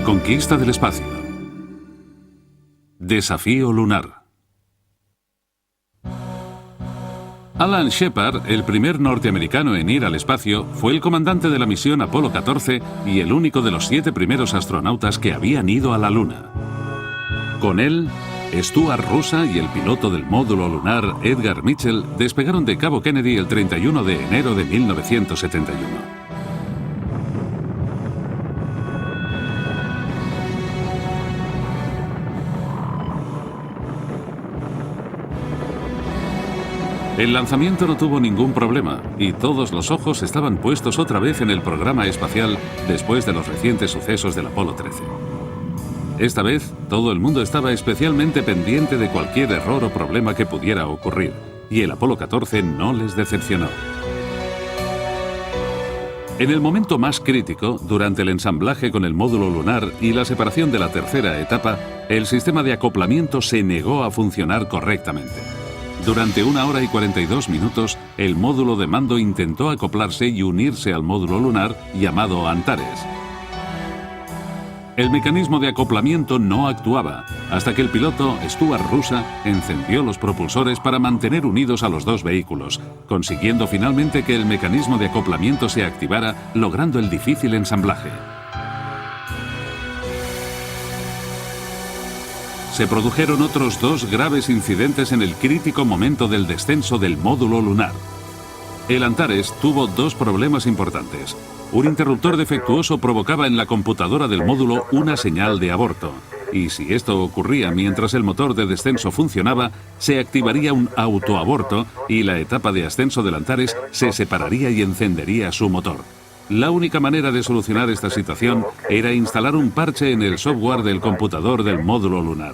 conquista del espacio. Desafío lunar. Alan Shepard, el primer norteamericano en ir al espacio, fue el comandante de la misión Apolo 14 y el único de los 7 primeros astronautas que habían ido a la Luna. Con él, Stuart Roosa y el piloto del módulo lunar Edgar Mitchell despegaron de Cabo Kennedy el 31 de enero de 1971. El lanzamiento no tuvo ningún problema y todos los ojos estaban puestos otra vez en el programa espacial después de los recientes sucesos del Apolo 13. Esta vez, todo el mundo estaba especialmente pendiente de cualquier error o problema que pudiera ocurrir, y el Apolo 14 no les decepcionó. En el momento más crítico, durante el ensamblaje con el módulo lunar y la separación de la tercera etapa, el sistema de acoplamiento se negó a funcionar correctamente. Durante 1 hora y 42 minutos, el módulo de mando intentó acoplarse y unirse al módulo lunar llamado Antares. El mecanismo de acoplamiento no actuaba, hasta que el piloto Stuart Roosa encendió los propulsores para mantener unidos a los dos vehículos, consiguiendo finalmente que el mecanismo de acoplamiento se activara, logrando el difícil ensamblaje. Se produjeron otros 2 graves incidentes en el crítico momento del descenso del módulo lunar. El Antares tuvo 2 problemas importantes. Un interruptor defectuoso provocaba en la computadora del módulo una señal de aborto. Y si esto ocurría mientras el motor de descenso funcionaba, se activaría un autoaborto y la etapa de ascenso del Antares se separaría y encendería su motor. La única manera de solucionar esta situación era instalar un parche en el software del computador del módulo lunar.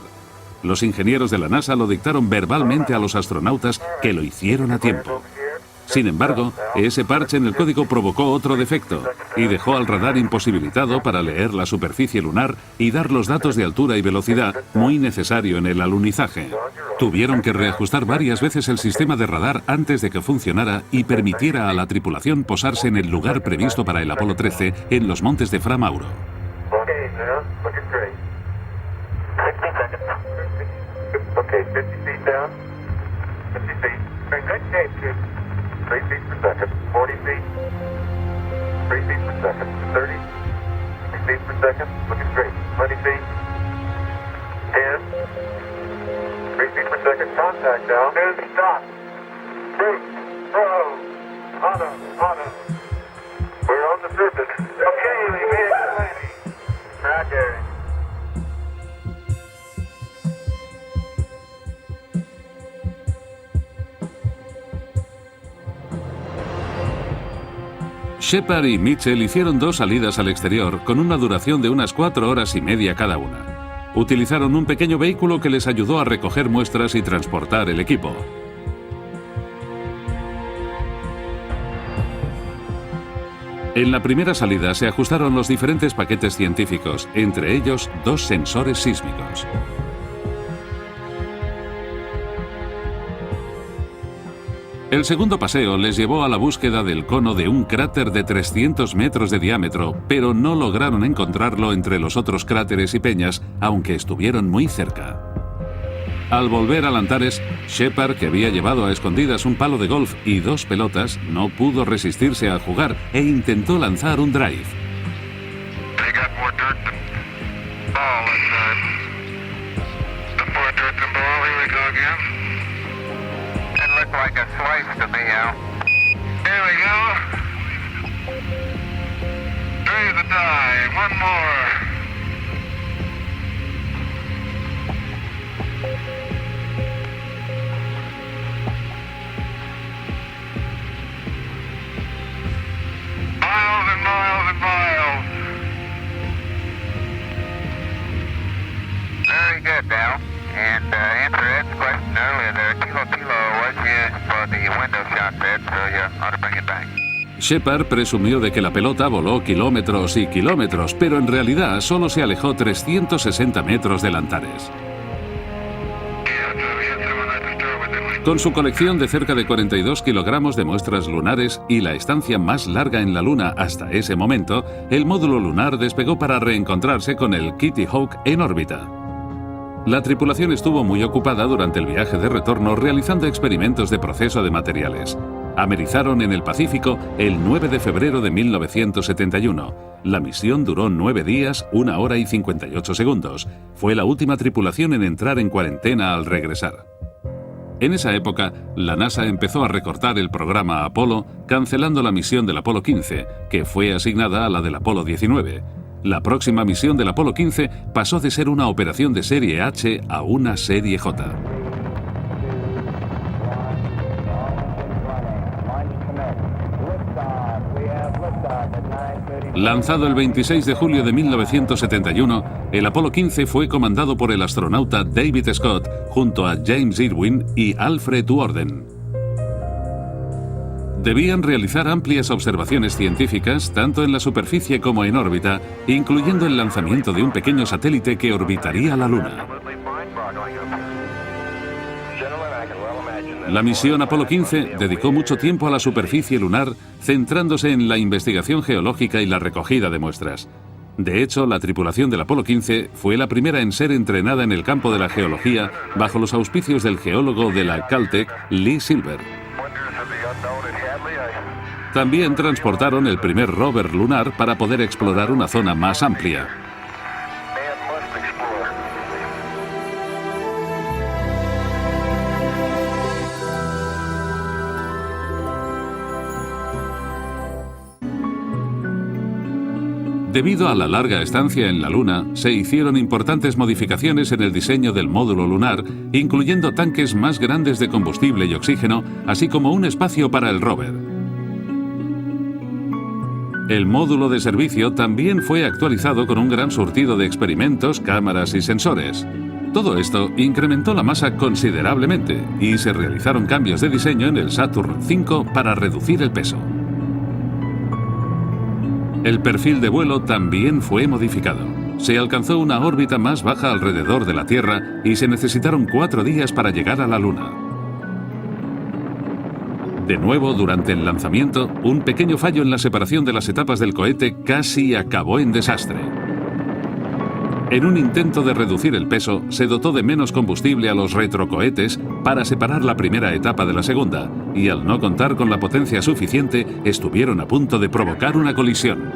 Los ingenieros de la NASA lo dictaron verbalmente a los astronautas, que lo hicieron a tiempo. Sin embargo, ese parche en el código provocó otro defecto y dejó al radar imposibilitado para leer la superficie lunar y dar los datos de altura y velocidad muy necesario en el alunizaje. Tuvieron que reajustar varias veces el sistema de radar antes de que funcionara y permitiera a la tripulación posarse en el lugar previsto para el Apolo 13 en los montes de Fra Mauro. Okay, 50 feet down. 50 feet. Very good shape, 3 feet per second. 40 feet. 3 feet per second. 30. 3 feet per second. Looking straight. 20 feet. 10. 3 feet per second. Contact now. And stop. Brake. Throw. Auto. We're on the surface. Okay, we made it to landing. Roger. Shepard y Mitchell hicieron 2 salidas al exterior con una duración de unas 4 horas y media cada una. Utilizaron un pequeño vehículo que les ayudó a recoger muestras y transportar el equipo. En la primera salida se ajustaron los diferentes paquetes científicos, entre ellos 2 sensores sísmicos. El segundo paseo les llevó a la búsqueda del cono de un cráter de 300 metros de diámetro, pero no lograron encontrarlo entre los otros cráteres y peñas, aunque estuvieron muy cerca. Al volver al Antares, Shepard, que había llevado a escondidas un palo de golf y 2 pelotas, no pudo resistirse a jugar e intentó lanzar un drive. Like a slice to me, Al. There we go. There's the dive. One more. Miles and miles and miles. Very good, Al. And answer Ed's question earlier there, Kilo was used for the window shot, Ed, so you ought to bring it back. Shepard presumió de que la pelota voló kilómetros y kilómetros, pero en realidad solo se alejó 360 metros del Antares. Yeah, so we had someone at the store with him. Con su colección de cerca de 42 kilogramos de muestras lunares y la estancia más larga en la Luna hasta ese momento, el módulo lunar despegó para reencontrarse con el Kitty Hawk en órbita. La tripulación estuvo muy ocupada durante el viaje de retorno realizando experimentos de proceso de materiales. Amerizaron en el Pacífico el 9 de febrero de 1971. La misión duró 9 días, 1 hora y 58 segundos. Fue la última tripulación en entrar en cuarentena al regresar. En esa época, la NASA empezó a recortar el programa Apolo, cancelando la misión del Apolo 15, que fue asignada a la del Apolo 19. La próxima misión del Apolo 15 pasó de ser una operación de serie H a una serie J. Lanzado el 26 de julio de 1971, el Apolo 15 fue comandado por el astronauta David Scott junto a James Irwin y Alfred Worden. Debían realizar amplias observaciones científicas tanto en la superficie como en órbita, incluyendo el lanzamiento de un pequeño satélite que orbitaría la Luna. La misión Apolo 15 dedicó mucho tiempo a la superficie lunar, centrándose en la investigación geológica y la recogida de muestras. De hecho, la tripulación del Apolo 15 fue la primera en ser entrenada en el campo de la geología bajo los auspicios del geólogo de la Caltech, Lee Silver. También transportaron el primer rover lunar para poder explorar una zona más amplia. Debido a la larga estancia en la Luna, se hicieron importantes modificaciones en el diseño del módulo lunar, incluyendo tanques más grandes de combustible y oxígeno, así como un espacio para el rover. El módulo de servicio también fue actualizado con un gran surtido de experimentos, cámaras y sensores. Todo esto incrementó la masa considerablemente y se realizaron cambios de diseño en el Saturn V para reducir el peso. El perfil de vuelo también fue modificado. Se alcanzó una órbita más baja alrededor de la Tierra y se necesitaron 4 días para llegar a la Luna. De nuevo, durante el lanzamiento, un pequeño fallo en la separación de las etapas del cohete casi acabó en desastre. En un intento de reducir el peso, se dotó de menos combustible a los retrocohetes para separar la primera etapa de la segunda, y al no contar con la potencia suficiente, estuvieron a punto de provocar una colisión.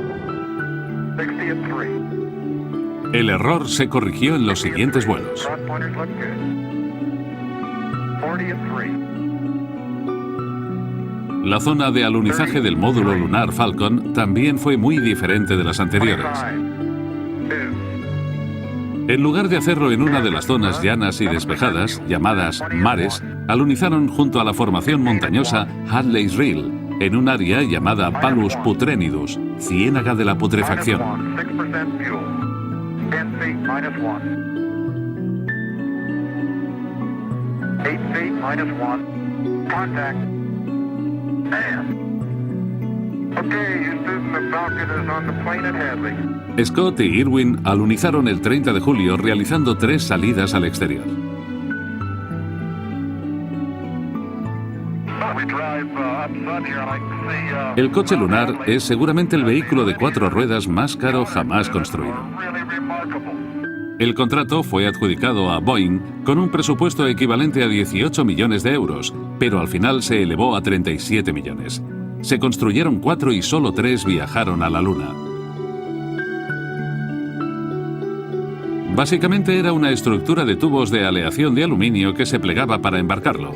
El error se corrigió en los siguientes vuelos. La zona de alunizaje del módulo lunar Falcon también fue muy diferente de las anteriores. En lugar de hacerlo en una de las zonas llanas y despejadas, llamadas mares, alunizaron junto a la formación montañosa Hadley's Reel, en un área llamada Palus Putrenidus, ciénaga de la putrefacción. Scott y Irwin alunizaron el 30 de julio realizando 3 salidas al exterior. El coche lunar es seguramente el vehículo de 4 ruedas más caro jamás construido. El contrato fue adjudicado a Boeing con un presupuesto equivalente a 18 millones de euros, pero al final se elevó a 37 millones. Se construyeron 4 y solo 3 viajaron a la Luna. Básicamente era una estructura de tubos de aleación de aluminio que se plegaba para embarcarlo.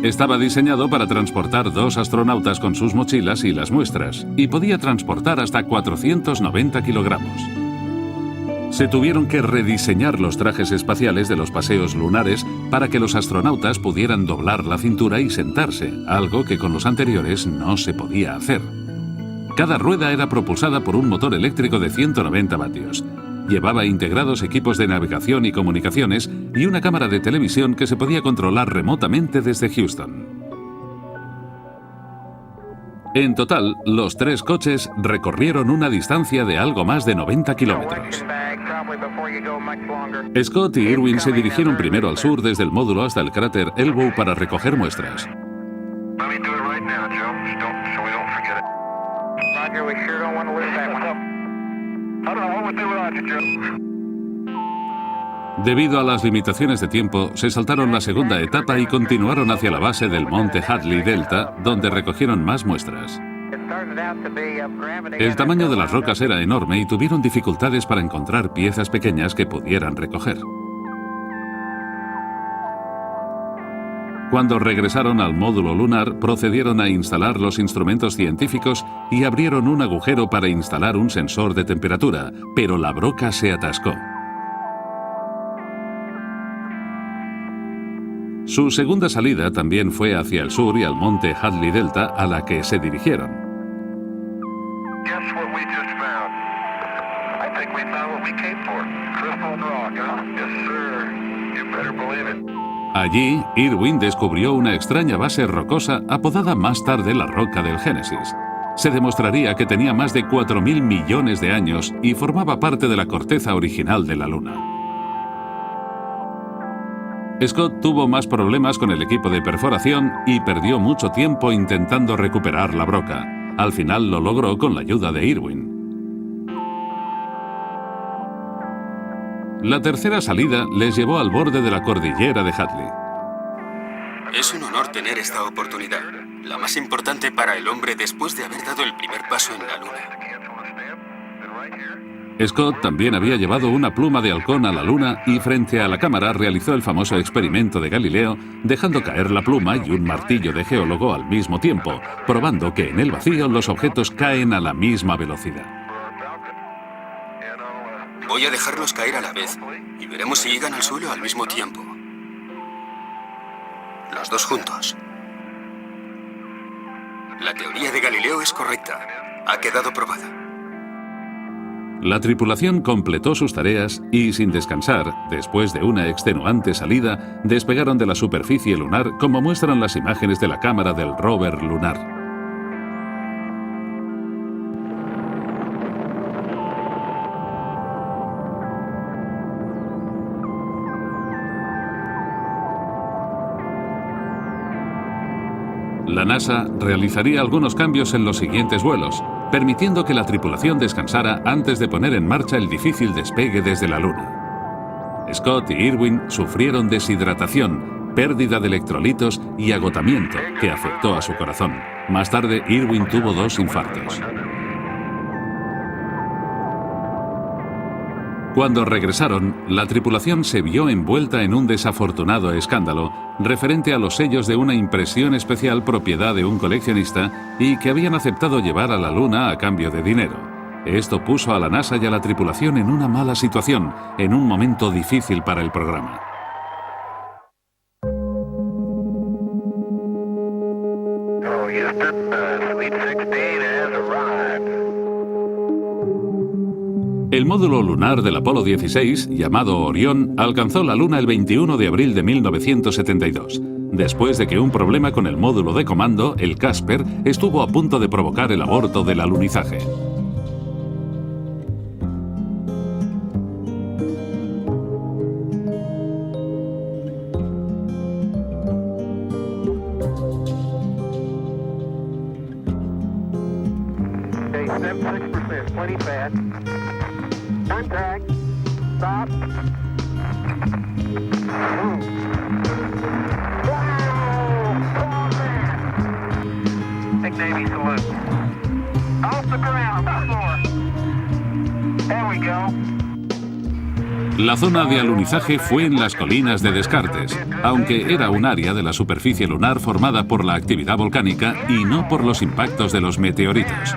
Estaba diseñado para transportar 2 astronautas con sus mochilas y las muestras, y podía transportar hasta 490 kilogramos. Se tuvieron que rediseñar los trajes espaciales de los paseos lunares para que los astronautas pudieran doblar la cintura y sentarse, algo que con los anteriores no se podía hacer. Cada rueda era propulsada por un motor eléctrico de 190 vatios. Llevaba integrados equipos de navegación y comunicaciones y una cámara de televisión que se podía controlar remotamente desde Houston. En total, los 3 coches recorrieron una distancia de algo más de 90 kilómetros. Scott y Irwin se dirigieron primero al sur desde el módulo hasta el cráter Elbow para recoger muestras. Debido a las limitaciones de tiempo, se saltaron la segunda etapa y continuaron hacia la base del monte Hadley Delta, donde recogieron más muestras. El tamaño de las rocas era enorme y tuvieron dificultades para encontrar piezas pequeñas que pudieran recoger. Cuando regresaron al módulo lunar, procedieron a instalar los instrumentos científicos y abrieron un agujero para instalar un sensor de temperatura, pero la broca se atascó. Su segunda salida también fue hacia el sur y al monte Hadley Delta, a la que se dirigieron. Allí, Irwin descubrió una extraña base rocosa apodada más tarde la Roca del Génesis. Se demostraría que tenía más de 4.000 millones de años y formaba parte de la corteza original de la Luna. Scott tuvo más problemas con el equipo de perforación y perdió mucho tiempo intentando recuperar la broca. Al final lo logró con la ayuda de Irwin. La tercera salida les llevó al borde de la cordillera de Hadley. Es un honor tener esta oportunidad, la más importante para el hombre después de haber dado el primer paso en la Luna. Scott también había llevado una pluma de halcón a la Luna y frente a la cámara realizó el famoso experimento de Galileo, dejando caer la pluma y un martillo de geólogo al mismo tiempo, probando que en el vacío los objetos caen a la misma velocidad. Voy a dejarlos caer a la vez y veremos si llegan al suelo al mismo tiempo. Los dos juntos. La teoría de Galileo es correcta. Ha quedado probada. La tripulación completó sus tareas y, sin descansar, después de una extenuante salida, despegaron de la superficie lunar, como muestran las imágenes de la cámara del rover lunar. La NASA realizaría algunos cambios en los siguientes vuelos, permitiendo que la tripulación descansara antes de poner en marcha el difícil despegue desde la Luna. Scott y Irwin sufrieron deshidratación, pérdida de electrolitos y agotamiento que afectó a su corazón. Más tarde, Irwin tuvo 2 infartos. Cuando regresaron, la tripulación se vio envuelta en un desafortunado escándalo referente a los sellos de una impresión especial propiedad de un coleccionista y que habían aceptado llevar a la Luna a cambio de dinero. Esto puso a la NASA y a la tripulación en una mala situación, en un momento difícil para el programa. El módulo lunar del Apolo 16, llamado Orión, alcanzó la Luna el 21 de abril de 1972, después de que un problema con el módulo de comando, el Casper, estuvo a punto de provocar el aborto del alunizaje. Contact. Stop. Big Navy salute. Off the ground, floor. There we go. La zona de alunizaje fue en las colinas de Descartes, aunque era un área de la superficie lunar formada por la actividad volcánica y no por los impactos de los meteoritos.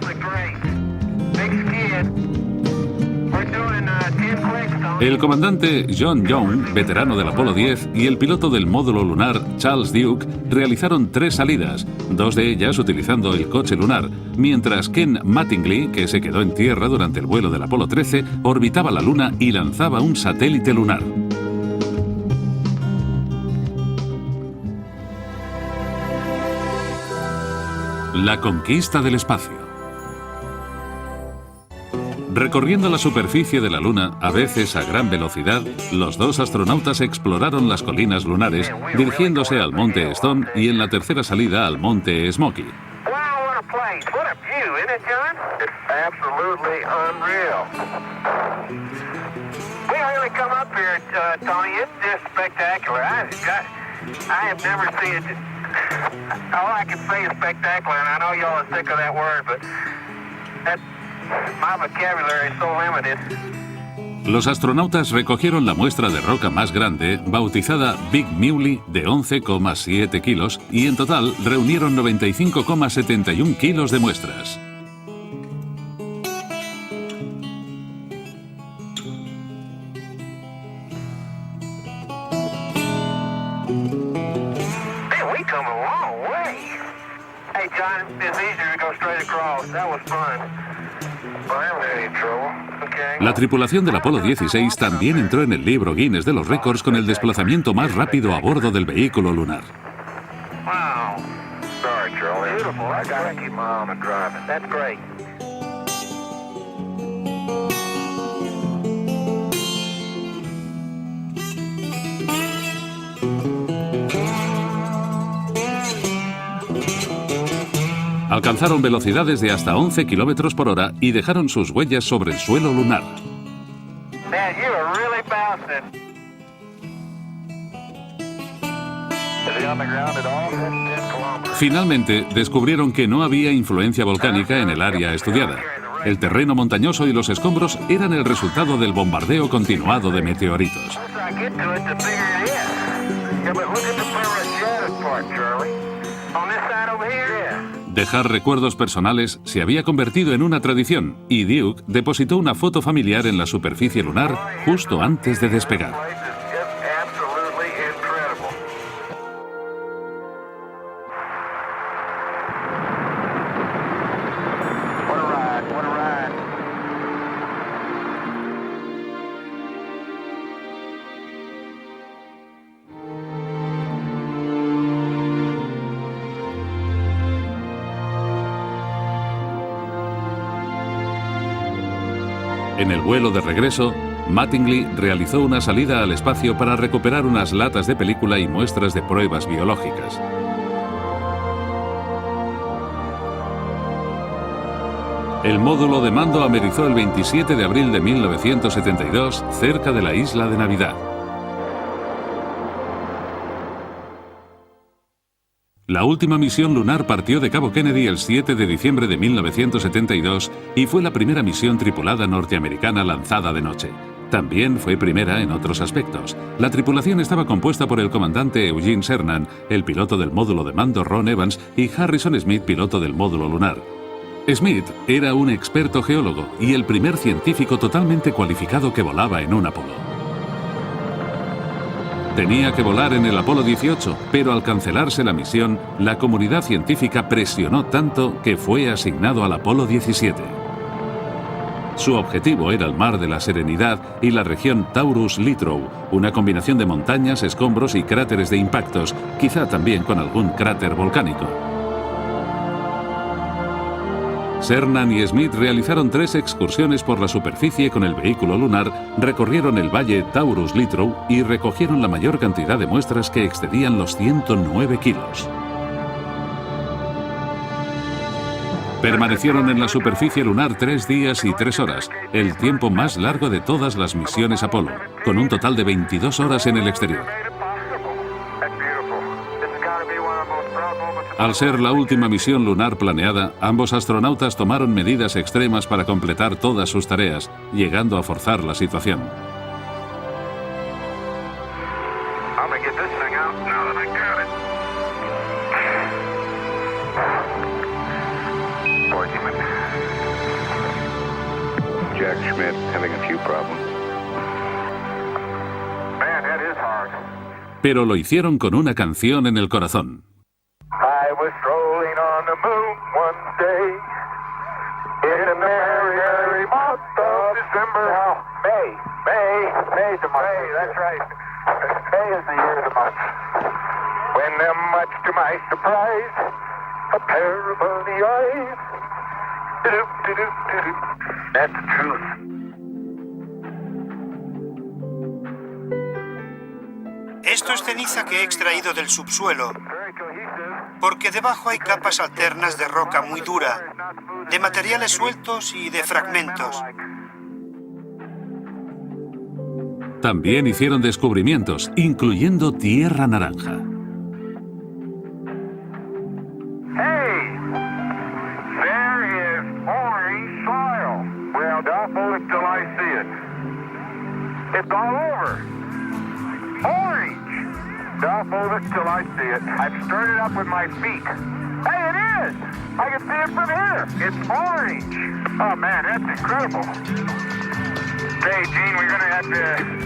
El comandante John Young, veterano del Apolo 10, y el piloto del módulo lunar Charles Duke realizaron 3 salidas, 2 de ellas utilizando el coche lunar, mientras Ken Mattingly, que se quedó en tierra durante el vuelo del Apolo 13, orbitaba la Luna y lanzaba un satélite lunar. La conquista del espacio. Recorriendo la superficie de la Luna, a veces a gran velocidad, los dos astronautas exploraron las colinas lunares, dirigiéndose al monte Stone y en la tercera salida al monte Smoky. Wow, what a place. What a view, isn't it, John? It's absolutely unreal. We really come up here, Tony. It's just spectacular. I have never seen it. All I can say is spectacular, and I know y'all are sick of that word, but my vocabulary is so limited. Los astronautas recogieron la muestra de roca más grande, bautizada Big Muley, de 11,7 kilos, y en total reunieron 95,71 kilos de muestras. We come a long way. Hey, John, it's easier to go straight across. That was fun. I haven't had any trouble. Okay. La tripulación del Apolo 16 también entró en el libro Guinness de los récords con el desplazamiento más rápido a bordo del vehículo lunar. Wow. Sorry, Charlie. Beautiful. I gotta keep my arm and driving. That's great. Alcanzaron velocidades de hasta 11 kilómetros por hora y dejaron sus huellas sobre el suelo lunar. Man, you are really bouncing. Is he on the ground at all? That's 10 kilometers. Finalmente, descubrieron que no había influencia volcánica en el área estudiada. El terreno montañoso y los escombros eran el resultado del bombardeo continuado de meteoritos. The closer I get to it, the bigger it is. Yeah, but look at the Perla part, Charlie. On this side over here? Yeah. Dejar recuerdos personales se había convertido en una tradición y Duke depositó una foto familiar en la superficie lunar justo antes de despegar. Place is just absolutely incredible. What a ride, what a ride. En el vuelo de regreso, Mattingly realizó una salida al espacio para recuperar unas latas de película y muestras de pruebas biológicas. El módulo de mando amerizó el 27 de abril de 1972 cerca de la isla de Navidad. La última misión lunar partió de Cabo Kennedy el 7 de diciembre de 1972 y fue la primera misión tripulada norteamericana lanzada de noche. También fue primera en otros aspectos. La tripulación estaba compuesta por el comandante Eugene Cernan, el piloto del módulo de mando Ron Evans y Harrison Smith, piloto del módulo lunar. Smith era un experto geólogo y el primer científico totalmente cualificado que volaba en un Apolo. Tenía que volar en el Apolo 18, pero al cancelarse la misión, la comunidad científica presionó tanto que fue asignado al Apolo 17. Su objetivo era el Mar de la Serenidad y la región Taurus-Littrow, una combinación de montañas, escombros y cráteres de impactos, quizá también con algún cráter volcánico. Cernan y Smith realizaron 3 excursiones por la superficie con el vehículo lunar, recorrieron el valle Taurus-Littrow y recogieron la mayor cantidad de muestras que excedían los 109 kilos. Permanecieron en la superficie lunar 3 días y 3 horas, el tiempo más largo de todas las misiones Apolo, con un total de 22 horas en el exterior. Al ser la última misión lunar planeada, ambos astronautas tomaron medidas extremas para completar todas sus tareas, llegando a forzar la situación. Jack Schmidt having a few problems. Man, that is hard. Pero lo hicieron con una canción en el corazón. I was strolling on the moon one day in a merry, merry month of December. No, May's the month. May, that's right. May is the year of the month. When, much to my surprise, a pair of honey eyes. Do-do, do-do, do-do. That's the truth. Esto es ceniza que he extraído del subsuelo, porque debajo hay capas alternas de roca muy dura, de materiales sueltos y de fragmentos. También hicieron descubrimientos, incluyendo tierra naranja. Hey, there is orange soil. Well, don't hold it till I see it. It's all over. Orange. Don't hold it till I see it. I've stirred it up with my feet. Hey, it is. I can see it from here. It's orange. Oh man, that's incredible. Hey, Gene, we're gonna have to.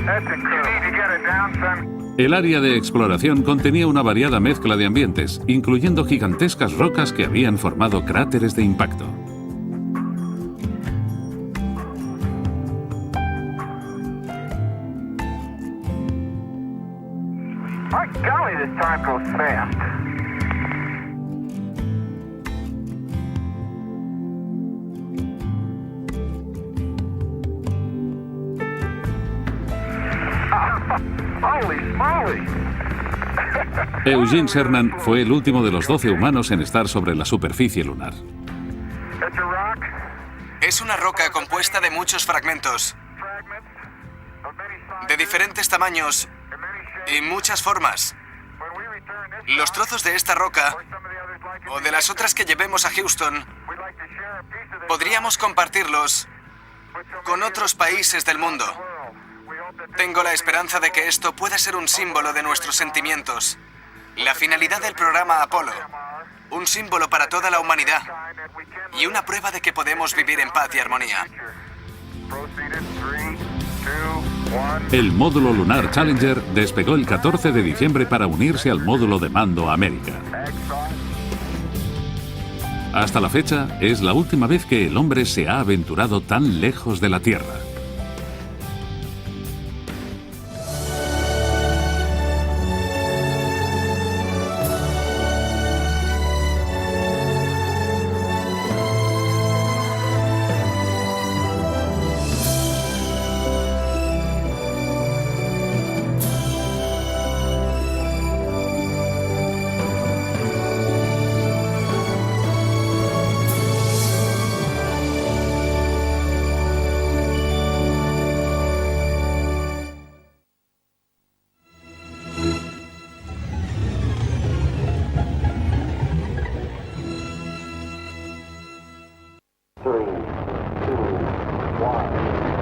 That's incredible. You need to get it down, son. El área de exploración contenía una variada mezcla de ambientes, incluyendo gigantescas rocas que habían formado cráteres de impacto. My golly, this time goes fast. Holy smoly! Eugene Cernan fue el último de los 12 humanos en estar sobre la superficie lunar. It's a rock. Es una roca compuesta de muchos fragmentos, Fragments of many sizes de diferentes tamaños and many shapes. y muchas formas. When we return this Los trozos de esta roca, or some of the others like it, o de las otras que llevemos a Houston, we'd like to share a piece of this podríamos compartirlos with so con many otros países del mundo. world. We hope that Tengo la esperanza de que esto pueda ser un símbolo de nuestros sentimientos. La finalidad del programa Apolo, un símbolo para toda la humanidad time that we can y una prueba de que podemos vivir en paz y armonía. proceed in 3, 2, 1. El módulo lunar Challenger despegó el 14 de diciembre para unirse al módulo de mando América. Hasta la fecha, es la última vez que el hombre se ha aventurado tan lejos de la Tierra. Three, two, one.